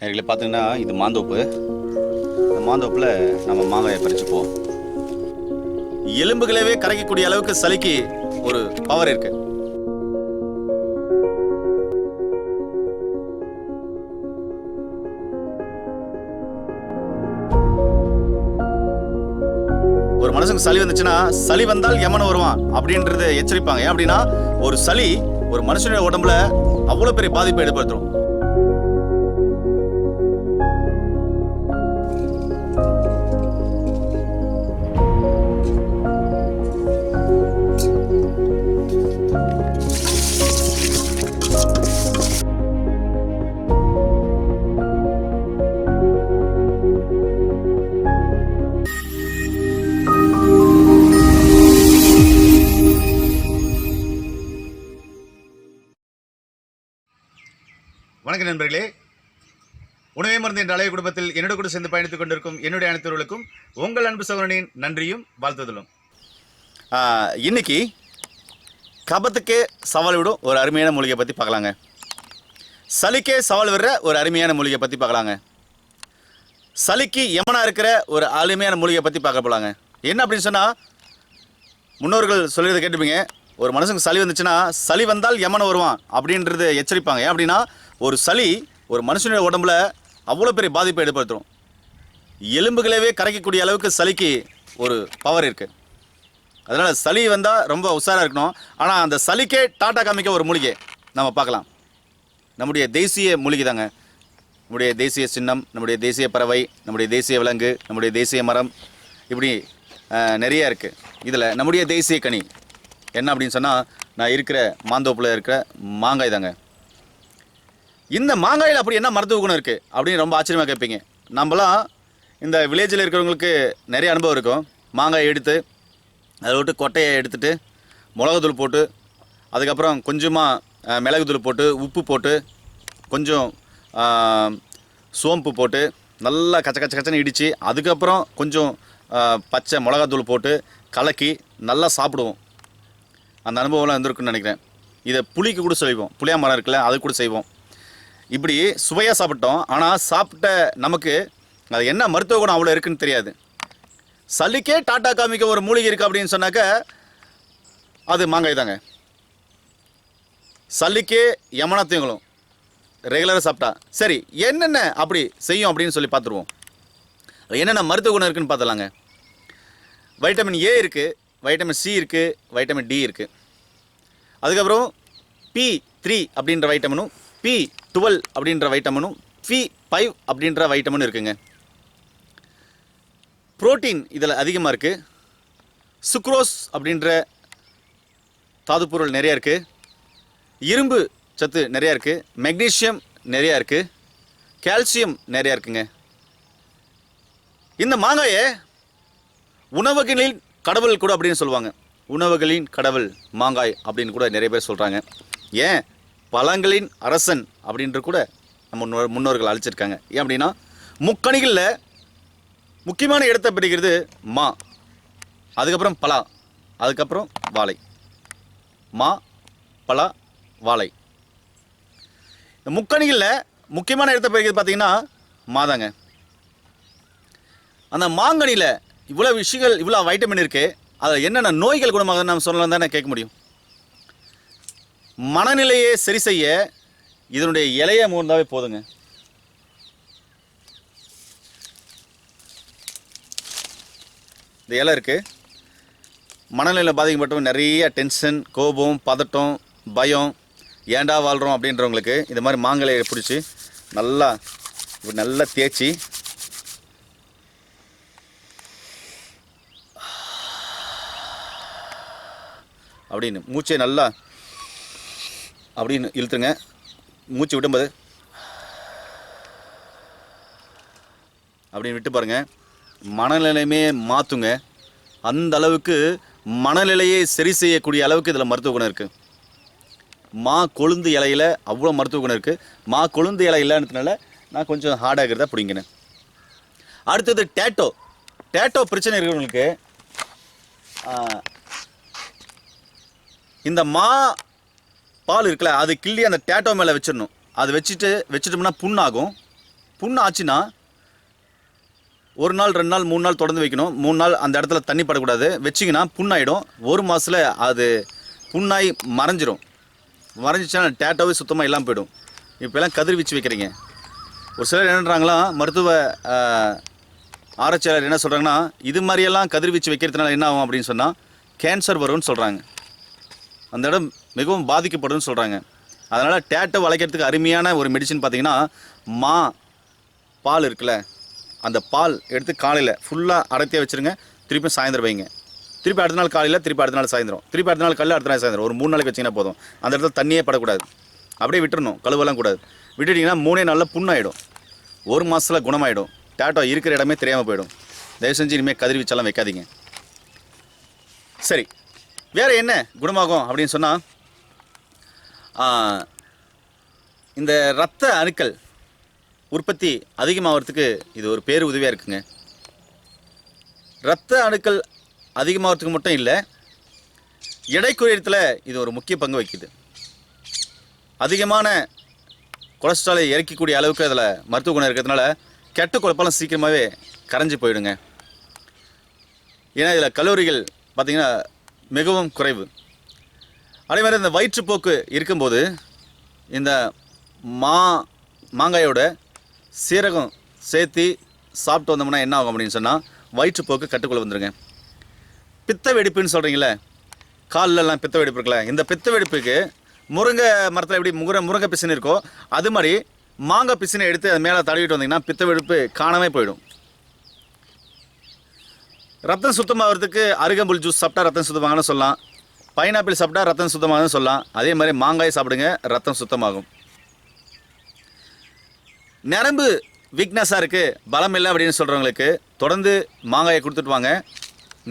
நேர்களே பார்த்தீங்கன்னா இது மாந்தோப்பு. இந்த மாந்தோப்பில் நம்ம மாங்காயை பறிச்சுப்போம். எலும்புகளவே கரைக்கக்கூடிய அளவுக்கு சளிக்கு ஒரு பவர் இருக்கு. ஒரு மனுஷனுக்கு சளி வந்துச்சுன்னா சளி வந்தால் யமன் வருவான் அப்படின்றத எச்சரிப்பாங்க. ஏன் அப்படின்னா ஒரு சளி ஒரு மனுஷனுடைய உடம்புல அவ்வளவு பெரிய பாதிப்பை ஏற்படுத்தும். வணக்கம் நண்பர்களே, உணவே மருந்து என்ற அலைய குடும்பத்தில் என்னோட கூட சேர்ந்து பயணித்துக் கொண்டிருக்கும் என்னுடைய அனைத்தவர்களுக்கும் உங்கள் அன்பு சகோதரனின் நன்றியும் வாழ்த்துதலும். இன்னைக்கு கபத்துக்கே சவால் விடும் ஒரு அருமையான மூலிகை பற்றி பார்க்கலாங்க. சளிக்கே சவால் விடுற ஒரு அருமையான மூலிகை பற்றி பார்க்கலாங்க. சளிக்கு யமனா இருக்கிற ஒரு அருமையான மூலிகை பற்றி பார்க்க போலாங்க. என்ன அப்படின்னு சொன்னால், முன்னோர்கள் சொல்லியதை கேட்டுப்பீங்க. ஒரு மனுஷனுக்கு சளி வந்துச்சுன்னா சளி வந்தால் யமன் வருவான் அப்படின்றது எச்சரிப்பாங்க. ஏன் அப்படின்னா ஒரு சளி ஒரு மனுஷனுடைய உடம்புல அவ்வளோ பெரிய பாதிப்பை ஏற்படுத்தும். எலும்புகளவே கரைக்கக்கூடிய அளவுக்கு சளிக்கு ஒரு பவர் இருக்குது. அதனால் சளி வந்தால் ரொம்ப உஷாராக இருக்கணும். ஆனால் அந்த சளிக்கே டாட்டா காமிக்க ஒரு மூலிகை நம்ம பார்க்கலாம். நம்முடைய தேசிய மூலிகை தாங்க. நம்முடைய தேசிய சின்னம், நம்முடைய தேசிய பறவை, நம்முடைய தேசிய விலங்கு, நம்முடைய தேசிய மரம், இப்படி நிறைய இருக்குது. இதில் நம்முடைய தேசிய கனி என்ன அப்படின்னு சொன்னால், நான் இருக்கிற மாந்தோப்பில் இருக்கிற மாங்காய் தாங்க. இந்த மாங்காயில் அப்படி என்ன மருத்துவ குணம் இருக்குது அப்படின்னு ரொம்ப ஆச்சரியமாக கேட்பீங்க. நம்மளாம் இந்த வில்லேஜில் இருக்கிறவங்களுக்கு நிறைய அனுபவம் இருக்கும். மாங்காய் எடுத்து அதை விட்டு கொட்டையை எடுத்துகிட்டு மிளகுத்தூள் போட்டு, அதுக்கப்புறம் கொஞ்சமாக மிளகுத்தூள் போட்டு, உப்பு போட்டு, கொஞ்சம் சோம்பு போட்டு நல்லா கச்ச கச்ச கச்சன்னு இடித்து, அதுக்கப்புறம் கொஞ்சம் பச்சை மிளகாத்தூள் போட்டு கலக்கி நல்லா சாப்பிடுவோம். அந்த அனுபவம்லாம் இருந்திருக்குன்னு நினைக்கிறேன். இதை புளிக்கு கூட செய்வோம். புளியா மரம் இருக்குல்ல, அது கூட செய்வோம். இப்படி சுவையாக சாப்பிட்டோம். ஆனால் சாப்பிட்ட நமக்கு அது என்ன மருத்துவ குணம் அவ்வளோ இருக்குன்னு தெரியாது. சளிக்கே டாட்டா காமிக்க ஒரு மூலிகை இருக்குது அப்படின்னு சொன்னாக்க அது மாங்காய் தாங்க. சளிக்கே யமனத்தையும் ரெகுலராக சாப்பிட்டா சரி என்னென்ன அப்படி செய்யும் அப்படின்னு சொல்லி பார்த்துருவோம். என்னென்ன மருத்துவ குணம் இருக்குதுன்னு பார்த்துலாங்க. வைட்டமின் ஏ இருக்குது, வைட்டமின் சி இருக்குது, வைட்டமின் டி இருக்குது. அதுக்கப்புறம் P3 அப்படின்ற வைட்டமினும், P12 அப்படின்ற வைட்டமினும், P5 அப்படின்ற வைட்டமினும் இருக்குங்க. புரோட்டீன் இதில் அதிகமாக இருக்குது. சுக்ரோஸ் அப்படின்ற தாதுப்பொருள் நிறையா இருக்குது. இரும்பு சத்து நிறையா இருக்குது. மெக்னீஷியம் நிறையா இருக்குது. கால்சியம் நிறையா இருக்குங்க. இந்த மாங்காயை உணவுகளின் கடவுள் கூட அப்படின்னு சொல்லுவாங்க. உணவுகளின் கடவுள் மாங்காய் அப்படின்னு கூட நிறைய பேர் சொல்கிறாங்க. ஏன் பழங்களின் அரசன் அப்படின்ற கூட நம்ம முன்னோர்கள் அழைச்சிருக்காங்க. ஏன் அப்படின்னா முக்கணிகளில் முக்கியமான இடத்தை பிடிக்கிறது மா, அதுக்கப்புறம் பலா, அதுக்கப்புறம் வாழை. மா, பலா, வாழை. இந்த முக்கணிகளில் முக்கியமான இடத்தை பிடிக்கிறது பார்த்திங்கன்னா மாதாங்க. அந்த மாங்கனியில் இவ்வளோ விஷயங்கள், இவ்வளோ வைட்டமின் இருக்குது. அதில் என்னென்ன நோய்கள் குணமாக நம்ம சொல்லலாம் தானே கேட்க முடியும். மனநிலையை சரி செய்ய இதனுடைய இலையை மூர்ந்தாவே போதுங்க. இந்த இலை இருக்குது. மனநிலையில் பாதிக்கப்பட்டவங்க நிறைய டென்ஷன், கோபம், பதட்டம், பயம், ஏண்டா வாழ்கிறோம் அப்படின்றவங்களுக்கு இந்த மாதிரி மாங்கலையை பிடிச்சி நல்லா நல்லா தேய்ச்சி அப்படின்னு மூச்சை நல்லா அப்படின்னு இழுத்துருங்க. மூச்சு விடும்போது அப்படின்னு விட்டு பாருங்கள், மனநிலையுமே மாற்றுங்க. அந்த அளவுக்கு மனநிலையை சரி செய்யக்கூடிய அளவுக்கு இதில் மருத்துவ குணம் இருக்குது. மா கொழுந்து இலையில் அவ்வளோ மருத்துவ குணம் இருக்குது. மா கொழுந்து இலை இல்லைன்றதுனால நான் கொஞ்சம் ஹார்டாகிறத பிடிங்கினேன். அடுத்தது டேட்டோ பிரச்சனை இருக்கிறவங்களுக்கு இந்த மா பால் இருக்குல்ல, அது கிள்ளி அந்த டேட்டோ மேலே வச்சிடணும். அது வச்சுட்டோம்னா புண்ணாகும். புண்ணு ஆச்சுன்னா 1 நாள் 2 நாள் 3 நாள் தொடர்ந்து வைக்கணும். 3 நாள் அந்த இடத்துல தண்ணி படக்கூடாது. வச்சிங்கன்னா புண்ணாயிடும். 1 மாதத்தில் அது புண்ணாய் மறைஞ்சிரும். மறைஞ்சிச்சுன்னா டேட்டாவே சுத்தமாக இல்லாமல் போயிடும். இப்போலாம் கதிர்வீச்சு வைக்கிறீங்க. ஒரு சிலர் என்னன்றாங்களா, மருத்துவ ஆராய்ச்சியாளர் என்ன சொல்கிறாங்கன்னா, இது மாதிரியெல்லாம் கதிர்வீச்சு வைக்கிறதுனால என்ன ஆகும் அப்படின்னு சொன்னால் கேன்சர் வரும்னு சொல்கிறாங்க. அந்த இடம் மிகவும் பாதிக்கப்படும்னு சொல்கிறாங்க. அதனால் டேட்டை வளைக்கிறதுக்கு அருமையான ஒரு மெடிசின் பார்த்திங்கன்னா, பால் இருக்குல்ல, அந்த பால் எடுத்து காலையில் ஃபுல்லாக அடர்த்தியாக வச்சுருங்க. திருப்பி சாயந்தரம் வைங்க. திருப்பி அடுத்த நாள் காலையில், திருப்பி அடுத்த நாள் சாயந்தரம், திருப்பி அடுத்த நாள் காலையில், அடுத்த நாள் சாயந்தரம். ஒரு 3 நாளைக்கு வச்சிங்கன்னா போதும். அந்த இடத்துல தண்ணியே படக்கூடாது. அப்படியே விட்டுறணும். கழுவெல்லாம் கூடாது. விட்டுட்டிங்கன்னா 3 நாளில் புண்ணாயிடும். 1 மாதத்தில் குணமாயிடும். டேட்டோ இருக்கிற இடமே தெரியாமல் போயிடும். தயவு செஞ்சு இனிமேல் கதிர்வீச்செல்லாம் வைக்காதீங்க. சரி, வேறு என்ன குணமாகும் அப்படின்னு சொன்னால், இந்த இரத்த அணுக்கள் உற்பத்தி அதிகமாகிறதுக்கு இது ஒரு பேர் உதவியாக இருக்குங்க. இரத்த அணுக்கள் அதிகமாகிறதுக்கு மட்டும் இல்லை, எடை குறையத்தில் இது ஒரு முக்கிய பங்கு வகிக்குது. அதிகமான கொலஸ்ட்ராலை இறக்கக்கூடிய அளவுக்கு அதில் மருத்துவ குணம் இருக்கிறதுனால கெட்ட கொழுப்பெல்லாம் சீக்கிரமாகவே கரைஞ்சி போயிடுங்க. ஏன்னா இதில் கலோரிகள் பார்த்திங்கன்னா மிகவும் குறைவு. அதே மாதிரி இந்த வயிற்றுப்போக்கு இருக்கும்போது இந்த மாங்காயோட சீரகம் சேர்த்து சாப்பிட்டு வந்தோம்னா என்ன ஆகும் அப்படின்னு சொன்னால் வயிற்றுப்போக்கு கட்டுக்குள்ளே வந்துடுங்க. பித்த வெடிப்புன்னு சொல்கிறீங்களே, கால்லெல்லாம் பித்த வெடிப்பு இருக்குல்ல, இந்த பித்த வெடிப்புக்கு முருங்கை மரத்தில் எப்படி முருங்கை பிசினு இருக்கோ அது மாதிரி மாங்காய் பிசினை எடுத்து அது மேலே தடவிட்டு வந்தீங்கன்னா பித்த வெடிப்பு காணாமே போயிடும். ரத்தம் சுத்தமாகிறதுக்கு அருகம்புல் ஜூஸ் சாப்பிட்டா ரத்தம் சுத்தமாகனு சொல்லலாம். பைனாப்பிள் சாப்பிட்டா ரத்தம் சுத்தமாகனு சொல்லலாம். அதே மாதிரி மாங்காய் சாப்பிடுங்க, ரத்தம் சுத்தமாகும். நரம்பு வீக்னஸாக இருக்குது, பலம் இல்லை அப்படின்னு சொல்கிறவங்களுக்கு தொடர்ந்து மாங்காயை கொடுத்துட்டு வாங்க.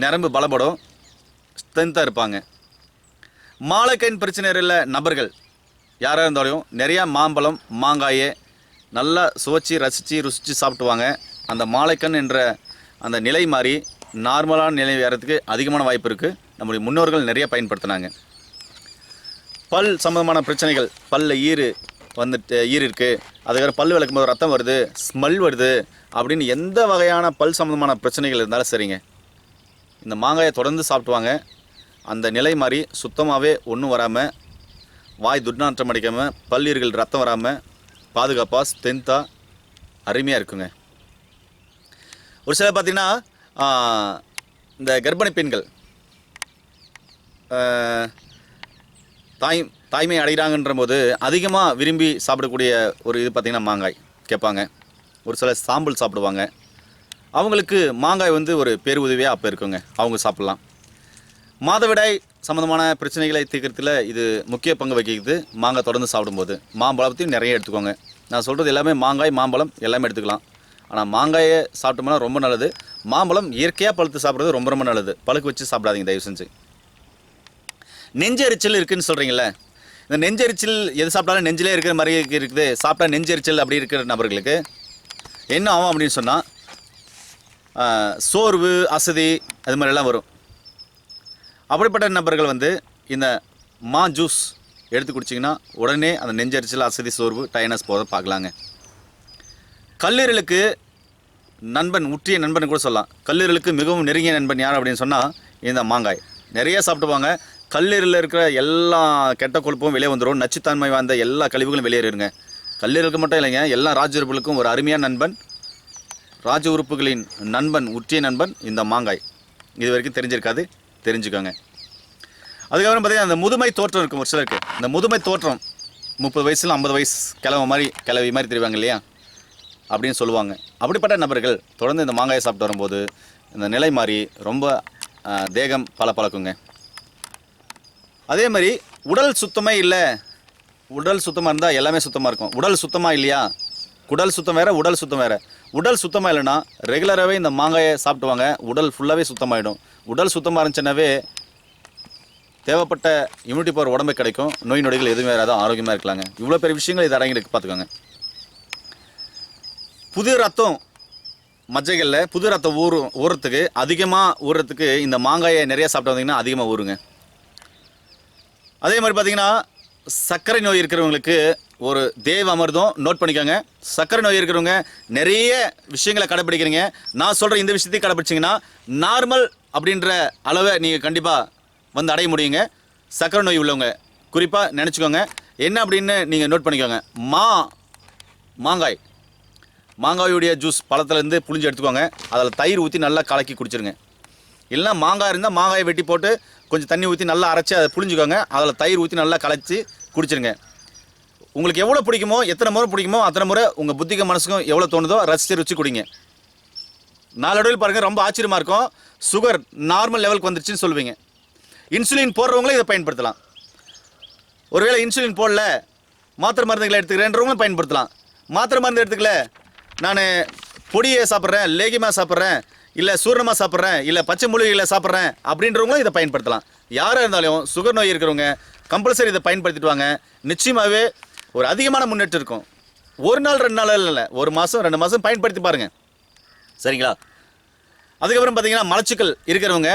நரம்பு பலப்படும், ஸ்ட்ரென்த்தாக இருப்பாங்க. மாலைக்கண் பிரச்சனை இல்லை நபர்கள் யாராக இருந்தாலும் நிறையா மாம்பழம் மாங்காயை நல்லா சுவைச்சி ருசித்து சாப்பிட்டுவாங்க. அந்த மாலைக்கண் என்ற அந்த நிலை மாறி நார்மலான நிலை வரத்துக்கு அதிகமான வாய்ப்பு இருக்குது. நம்முடைய முன்னோர்கள் நிறைய பயன்படுத்தினாங்க. பல் சம்மந்தமான பிரச்சனைகள், பல்ல ஈறு இருக்குது, அதுக்கப்புறம் பல் விளக்கும்போது ரத்தம் வருது, ஸ்மெல் வருது அப்படின்னு எந்த வகையான பல் சம்மந்தமான பிரச்சனைகள் இருந்தாலும் சரிங்க, இந்த மாங்காயை தொடர்ந்து சாப்பிட்டுவாங்க. அந்த நிலை மாதிரி சுத்தமாகவே ஒன்றும் வராமல், வாய் துர்நாற்றம் அடிக்காமல், பல்லீர்கள் ரத்தம் வராமல் பாதுகாப்பாக ஸ்ட்ரென்த்தாக அருமையாக இருக்குங்க. ஒரு சில பார்த்திங்கன்னா இந்த கர்ப்பிணி பெண்கள் தாய்மை அடைகிறாங்கன்ற போது அதிகமாக விரும்பி சாப்பிடக்கூடிய ஒரு இது பார்த்திங்கன்னா மாங்காய் கேட்பாங்க. ஒரு சில சாம்பல் சாப்பிடுவாங்க. அவங்களுக்கு மாங்காய் ஒரு பேருதவியாக அப்போ இருக்குங்க, அவங்க சாப்பிட்லாம். மாதவிடாய் சம்மந்தமான பிரச்சனைகளை தீர்க்கறதுல இது முக்கிய பங்கு வகிக்குது. மாங்காய் தொடர்ந்து சாப்பிடும்போது மாம்பழத்தையும் நிறைய எடுத்துக்கோங்க. நான் சொல்கிறது எல்லாமே மாங்காய் மாம்பழம் எல்லாமே எடுத்துக்கலாம். ஆனால் மாங்காயை சாப்பிட்டோம்னா ரொம்ப நல்லது. மாம்பழம் இயற்கையாக பழுத்து சாப்பிட்றது ரொம்ப ரொம்ப நல்லது. பழுக்க வச்சு சாப்பிடாதீங்க தயவு செஞ்சு. நெஞ்செரிச்சல் இருக்குதுன்னு சொல்கிறீங்களே, இந்த நெஞ்செரிச்சல் எது சாப்பிட்டாலும் நெஞ்சிலே இருக்கிற மாதிரி இருக்குது. சாப்பிட்டா நெஞ்செரிச்சல் அப்படி இருக்கிற நபர்களுக்கு என்ன ஆகும் அப்படின்னு சொன்னால் சோர்வு, அசதி அது மாதிரிலாம் வரும். அப்படிப்பட்ட நபர்கள் இந்த ஜூஸ் எடுத்து குடிச்சிங்கன்னா உடனே அந்த நெஞ்செரிச்சல், அசதி, சோர்வு, டயர்னஸ் போத பார்க்கலாங்க. கல்லீரலுக்கு நண்பன், உற்றிய நண்பன் கூட சொல்லலாம். கல்லீரலுக்கு மிகவும் நெருங்கிய நண்பன் யார் அப்படின்னு சொன்னால் இந்த மாங்காய். நிறைய சாப்பிடுவாங்க. கல்லீரலில் இருக்கிற எல்லா கெட்ட கொழுப்பும் வெளியே வந்துடும். நச்சுத்தன்மை வாய்ந்த எல்லா கழிவுகளும் வெளியேறிடுங்க. கல்லீரலுக்கு மட்டும் இல்லைங்க, எல்லா ராஜ உறுப்புகளுக்கும் ஒரு அருமையான நண்பன், ராஜ உறுப்புகளின் நண்பன், உற்றிய நண்பன் இந்த மாங்காய். இது வரைக்கும் தெரிஞ்சிருக்காது, தெரிஞ்சுக்கோங்க. அதுக்கப்புறம் பார்த்திங்கன்னா அந்த முதுமை தோற்றம் இருக்கும் ஒரு சிலருக்கு. இந்த முதுமை தோற்றம் 30 வயசில் 50 வயசு கிளவி மாதிரி தெரிவாங்க இல்லையா அப்படின்னு சொல்லுவாங்க. அப்படிப்பட்ட நபர்கள் தொடர்ந்து இந்த மாங்காயை சாப்பிட்டு வரும்போது இந்த நிலை மாறி ரொம்ப தேகம் பளபளக்குங்க. அதே மாதிரி உடல் சுத்தமே இல்லை, உடல் சுத்தமாக இருந்தால் எல்லாமே சுத்தமாக இருக்கும். உடல் சுத்தமாக இல்லையா, குடல் சுத்தம் வேறு, உடல் சுத்தம் வேறு. உடல் சுத்தமாக இல்லைன்னா ரெகுலராகவே இந்த மாங்காயை சாப்பிட்டுவாங்க, உடல் ஃபுல்லாகவே சுத்தமாகிடும். உடல் சுத்தமாக இருந்துச்சுன்னாவே தேவைப்பட்ட இம்யூனிட்டி பவர் உடம்புக்கு கிடைக்கும். நோய் நொடிகள் எதுவுமே வராது, ஆரோக்கியமாக இருக்கலாங்க. இவ்வளோ பெரிய விஷயங்கள் இது அடங்கிருக்கு, பார்த்துக்கோங்க. புது ரத்தம் மஜ்ஜைகளில் புது ரத்தம் ஊறுறதுக்கு அதிகமாக ஊறுறதுக்கு இந்த மாங்காயை நிறையா சாப்பிட்டு வந்தீங்கன்னா அதிகமாக ஊறுங்க. அதே மாதிரி பார்த்திங்கன்னா சர்க்கரை நோய் இருக்கிறவங்களுக்கு ஒரு தேவ அமிர்தம் நோட் பண்ணிக்கோங்க. சர்க்கரை நோய் இருக்கிறவங்க நிறைய விஷயங்களை கடைப்பிடிக்கிறீங்க. நான் சொல்கிற இந்த விஷயத்தையும் கடைப்பிடிச்சிங்கன்னா நார்மல் அப்படின்ற அளவை நீங்கள் கண்டிப்பாக வந்து அடைய முடியுங்க. சர்க்கரை நோய் உள்ளவங்க குறிப்பாக நினச்சிக்கோங்க. என்ன அப்படின்னு நீங்கள் நோட் பண்ணிக்கோங்க. மாங்காயுடைய ஜூஸ் பழத்துலேருந்து புளிஞ்சு எடுத்துக்கோங்க. அதில் தயிர் ஊற்றி நல்லா கலக்கி குடிச்சிருங்க. இல்லைனா மாங்காய் இருந்தால் மாங்காயை வெட்டி போட்டு கொஞ்சம் தண்ணி ஊற்றி நல்லா அரைச்சி அதை புளிஞ்சுக்கோங்க. அதில் தயிர் ஊற்றி நல்லா கலச்சி குடிச்சிருங்க. உங்களுக்கு எவ்வளோ பிடிக்குமோ, எத்தனை முறை பிடிக்குமோ அத்தனை முறை உங்கள் புத்திக்கும் மனசுக்கும் எவ்வளோ தோணுதோ ரசித்து ருச்சி குடிங்க. நாளடைவில் பாருங்கள், ரொம்ப ஆச்சரியமாக இருக்கும். சுகர் நார்மல் லெவலுக்கு வந்துருச்சுன்னு சொல்லுவீங்க. இன்சுலின் போடுறவங்களும் இதை பயன்படுத்தலாம். ஒருவேளை இன்சுலின் போடல, மாத்திரை மருந்துகளை எடுத்துக்கிறேன்றவங்களும் பயன்படுத்தலாம். மாத்திரை மருந்து எடுத்துக்கல, நான் பொடியை சாப்பிட்றேன், லேகியமாக சாப்பிட்றேன், இல்லை சூரணமாக சாப்பிட்றேன், இல்லை பச்சை மூலிகைகளை சாப்பிட்றேன் அப்படின்றவங்களும் இதை பயன்படுத்தலாம். யாராக இருந்தாலும் சுகர் நோய் இருக்கிறவங்க கம்பல்சரி இதை பயன்படுத்திட்டு வாங்க. நிச்சயமாகவே ஒரு அதிகமான முன்னேற்றம் இருக்கும். ஒரு நாள் 2 நாள் இல்லை, 1 மாதம் 2 மாதம் பயன்படுத்தி பாருங்கள். சரிங்களா? அதுக்கப்புறம் பார்த்தீங்கன்னா மலச்சிக்கல் இருக்கிறவங்க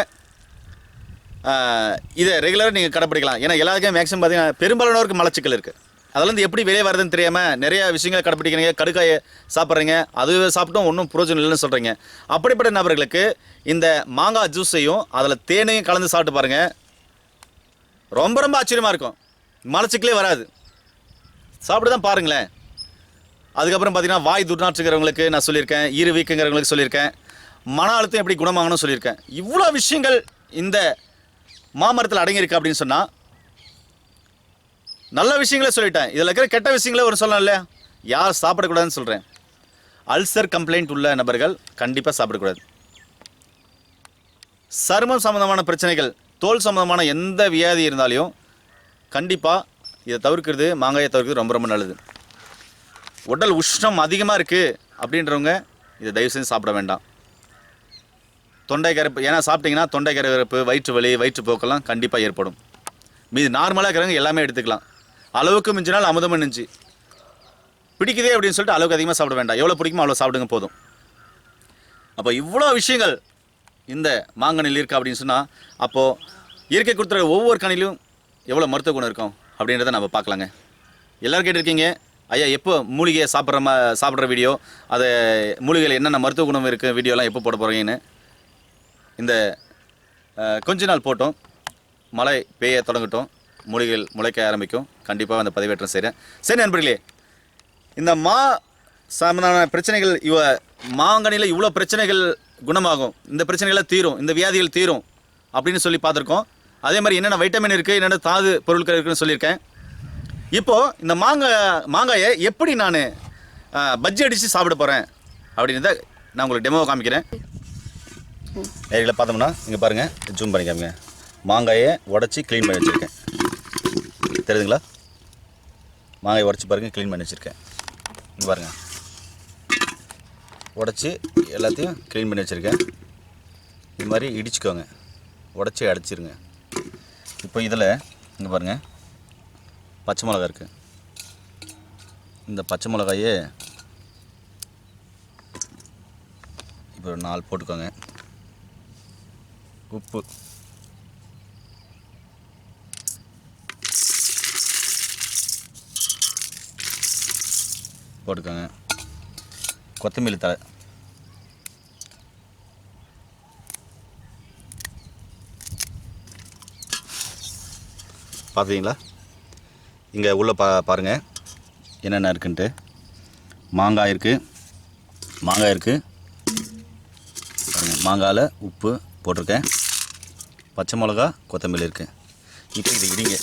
இதை ரெகுலராக நீங்கள் கடைப்பிடிக்கலாம். ஏன்னா எல்லாருக்கும் மேக்ஸிமம் பார்த்தீங்கன்னா பெரும்பாலானவருக்கு மலச்சிக்கல் இருக்குது. அதுலேருந்து எப்படி வெளியே வருதுன்னு தெரியாமல் நிறைய விஷயங்களை கடைப்பிடிக்கிறீங்க. கடுக்காயை சாப்பிட்றீங்க, அது சாப்பிட்டும் ஒன்றும் பிரயோஜனம் இல்லைன்னு சொல்கிறீங்க. அப்படிப்பட்ட நபர்களுக்கு இந்த மாங்காய் ஜூஸையும் அதில் தேனையும் கலந்து சாப்பிட்டு பாருங்கள். ரொம்ப ரொம்ப ஆச்சரியமாக இருக்கும். மலச்சிக்கலே வராது. சாப்பிட்டு தான் பாருங்களேன். அதுக்கப்புறம் பார்த்தீங்கன்னா வாய் துர்நாற்றுக்கிறவங்களுக்கு நான் சொல்லியிருக்கேன், ஈறு வீக்குங்கிறவங்களுக்கு சொல்லியிருக்கேன், மன அழுத்தம் எப்படி குணமாகணும்னு சொல்லியிருக்கேன். இவ்வளோ விஷயங்கள் இந்த மாமரத்தில் அடங்கியிருக்கு அப்படின்னு சொன்னால் நல்ல விஷயங்களே சொல்லிட்டேன். இதில் இருக்கிற கெட்ட விஷயங்களே ஒரு சொல்லலாம் இல்லையா? யார் சாப்பிடக்கூடாதுன்னு சொல்கிறேன். அல்சர் கம்ப்ளைண்ட் உள்ள நபர்கள் கண்டிப்பாக சாப்பிடக்கூடாது. சருமம் சம்மந்தமான பிரச்சனைகள், தோல் சம்மந்தமான எந்த வியாதி இருந்தாலையும் கண்டிப்பாக இதை தவிர்க்கிறது, மாங்காயை தவிர்க்கிறது ரொம்ப ரொம்ப நல்லது. உடல் உஷ்ணம் அதிகமாக இருக்குது அப்படின்றவங்க இதை தயவு செஞ்சு சாப்பிட வேண்டாம். தொண்டை கரைப்பு, ஏன்னா சாப்பிட்டிங்கன்னா தொண்டை கரைப்பு, வயிற்று வலி, வயிற்றுப்போக்கெல்லாம் கண்டிப்பாக ஏற்படும். மீது நார்மலாக இருக்கிறவங்க எல்லாமே எடுத்துக்கலாம். அளவுக்கு மிஞ்சினால் அமுதமும் நெஞ்சு. பிடிக்குதே அப்படின்னு சொல்லிட்டு அளவுக்கு அதிகமாக சாப்பிட வேண்டாம். எவ்வளோ பிடிக்குமோ அவ்வளோ சாப்பிடுங்க போதும். அப்போ இவ்வளோ விஷயங்கள் இந்த மாங்கனியில் இருக்குது அப்படின்னு சொன்னால், அப்போது இயற்கை கொடுத்துற ஒவ்வொரு கனிலும் எவ்வளோ மருத்துவ குணம் இருக்கும் அப்படின்றத நம்ம பார்க்கலாங்க. எல்லோரும் கேட்டிருக்கீங்க, ஐயா எப்போ மூலிகையை சாப்பிட்ற வீடியோ, அதை மூலிகையில் என்னென்ன மருத்துவ குணம் இருக்குது வீடியோலாம் எப்போ போட போகிறீங்கன்னு. இந்த கொஞ்ச நாள் போட்டோம், மழை பெய்ய தொடங்கட்டும், மூலிகைகள் முளைக்க ஆரம்பிக்கும். கண்டிப்பாக அந்த பதிவேற்றம் செய்கிறேன். சரி நண்பர்களே, இந்த சம்பந்தமான பிரச்சனைகள், மாங்கனியில் இவ்வளோ பிரச்சனைகள் குணமாகும், இந்த பிரச்சனைகள்லாம் தீரும், இந்த வியாதிகள் தீரும் அப்படின்னு சொல்லி பார்த்துருக்கோம். அதே மாதிரி என்னென்ன வைட்டமின் இருக்குது, என்னென்ன தாது பொருட்கள் இருக்குதுன்னு சொல்லியிருக்கேன். இப்போது இந்த மாங்காயை எப்படி நான் பஜ்ஜி அடித்து சாப்பிட போகிறேன் அப்படின்றத நான் உங்களுக்கு டெமோவை காமிக்கிறேன். நேரில் பார்த்தோம்னா இங்கே பாருங்கள், ஜூம் பண்ணி காமிங்க. மாங்காயை உடச்சி க்ளீன் பண்ணி வச்சுருக்கேன். தெரியுதுங்களா? மாங்காயை உடச்சி பாருங்கள், க்ளீன் பண்ணி வச்சுருக்கேன். இங்கே பாருங்கள், உடச்சி எல்லாத்தையும் க்ளீன் பண்ணி வச்சுருக்கேன். இது மாதிரி இடிச்சுக்கோங்க, உடச்சி அடிச்சிருங்க. இப்போ இதில் இங்கே பாருங்கள், பச்சை மிளகா இருக்குது. இந்த பச்சை மிளகாயே இப்போ 4 போட்டுக்கோங்க. உப்பு, போட்டுக்கோங்க. கொத்தமல்லி தழை, பார்த்தீங்களா? இங்கே உள்ள பாருங்கள் என்னென்ன இருக்குன்ட்டு. மாங்காய் இருக்குது பாருங்கள். மாங்காயில் உப்பு போட்டிருக்கேன், பச்சை மிளகா, கொத்தமல்லி இருக்குது. இப்போ இது இடிங்க.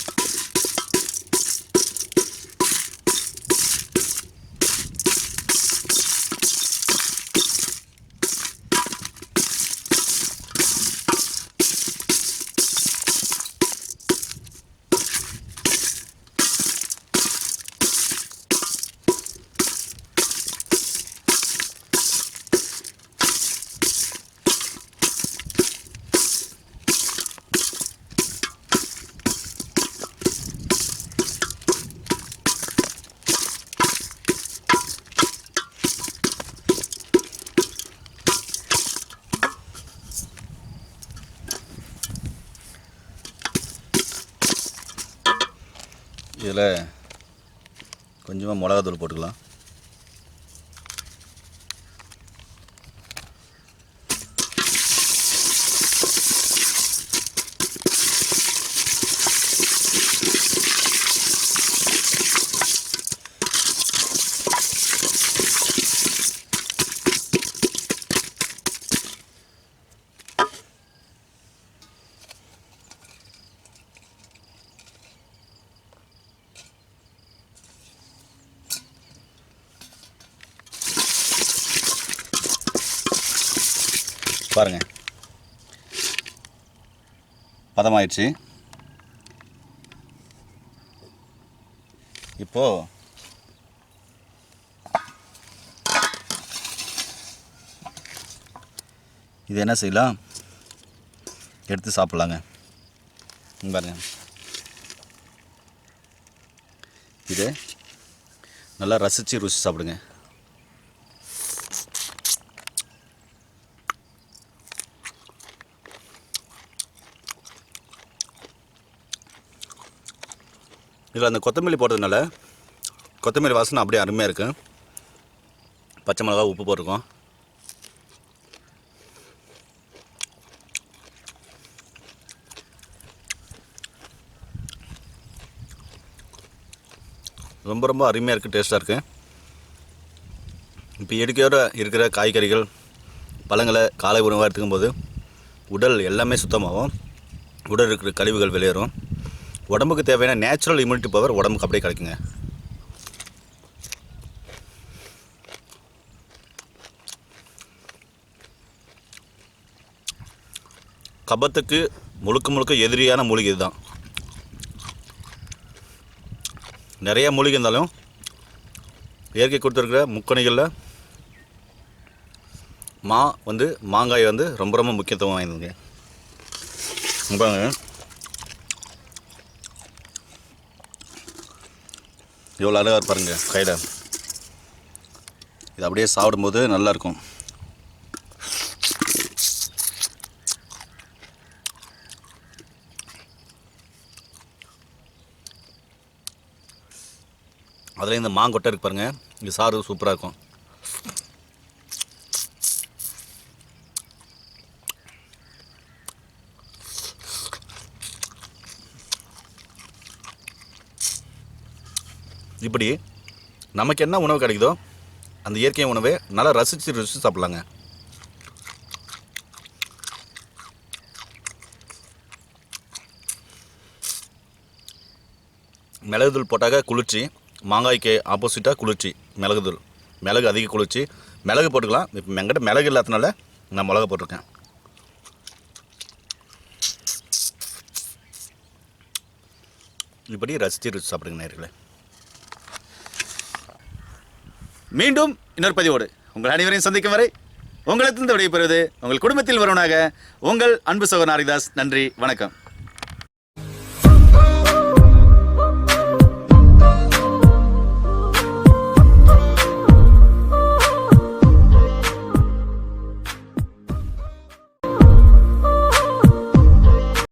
இதில் கொஞ்சமாக மிளகாத்தூள் போட்டுக்கலாம். பாருங்கள், பதமாயிடுச்சு. இப்போது இது என்ன செய்யலாம், எடுத்து சாப்பிட்லாங்க. பாருங்கள், இது நல்லா ரசித்து ருசி சாப்பிடுங்க. இதில் அந்த கொத்தமல்லி போடுறதுனால கொத்தமல்லி வாசனை அப்படியே அருமையாக இருக்குது. பச்சை மிளகா, உப்பு போட்டிருக்கோம். ரொம்ப ரொம்ப அருமையாக இருக்குது, டேஸ்ட்டாக இருக்குது. இப்போ இயற்கையோடு இருக்கிற காய்கறிகள், பழங்களை காலை உணவாக எடுத்துக்கும்போது உடல் எல்லாமே சுத்தமாகும். உடல் இருக்கிற கழிவுகள் வெளியேறும். உடம்புக்கு தேவையான நேச்சுரல் இம்யூனிட்டி பவர் உடம்புக்கு அப்படியே கிடைக்குங்க. கபத்துக்கு முழுக்க முழுக்க எதிரியான மூலிகை இதுதான். நிறைய மூலிகை இருந்தாலும் இயற்கை கொடுத்துருக்கிற முக்கணிகளில் மாங்காய் ரொம்ப ரொம்ப முக்கியத்துவம் வாய்ந்ததுங்க. எவ்வளோ அழகாக பாருங்க கையில். இது அப்படியே சாப்பிடும்போது நல்லாயிருக்கும். அதில் இந்த மாங்கொட்டை இருக்கு பாருங்கள், இது சாறு சூப்பராக இருக்கும். இப்படி நமக்கு என்ன உணவு கிடைக்குதோ அந்த இயற்கை உணவை நல்லா ரசித்து சாப்பிட்லாங்க. மிளகுத்தூள் போட்டாக்க குளிர்ச்சி, மாங்காய்க்கு ஆப்போசிட்டாக குளிர்ச்சி மிளகுத்தூள். மிளகு அதிக குளிர்ச்சி, மிளகு போட்டுக்கலாம். இப்போ என்கிட்ட மிளகு இல்லாதனால நான் மிளகு போட்டிருக்கேன். இப்படி ரசித்து சாப்பிடுங்க நேயர்களே. மீண்டும் இன்னொரு பதிவோடு உங்கள் அனைவரையும் சந்திக்கும் வரை உங்களுக்கு விடைபெறுவது உங்கள் குடும்பத்தில் வருவனாக உங்கள் அன்பு சகோதரன் ஹரிதாஸ். நன்றி, வணக்கம்.